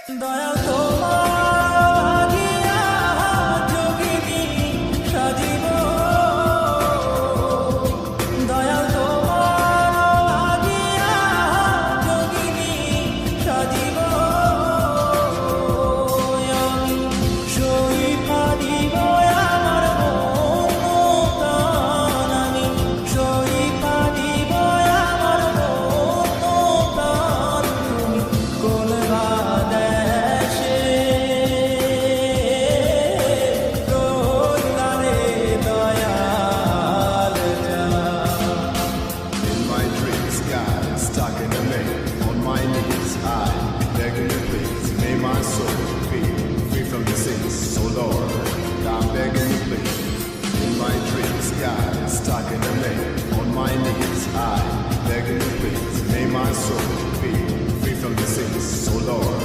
দয়াল তোমার গিয়া যোগিনী সাজিব, দয়াল তোমার গিয়া যোগিনী সাজিব, আমি সই পারিব আমার মন প্রাণ, আমি সই পারিব আমার মন প্রাণ, তুমি কোলবা দেশে রইলারে দয়াল জান। In my dreams, God is stuck in the lake. On my knees, I begging you, please. May my soul be free from the sins. So Lord, I'm begging you, please. In my dreams, God is stuck in the lake. On my knees, I begging you, please. May my soul be free from the sins. So Lord,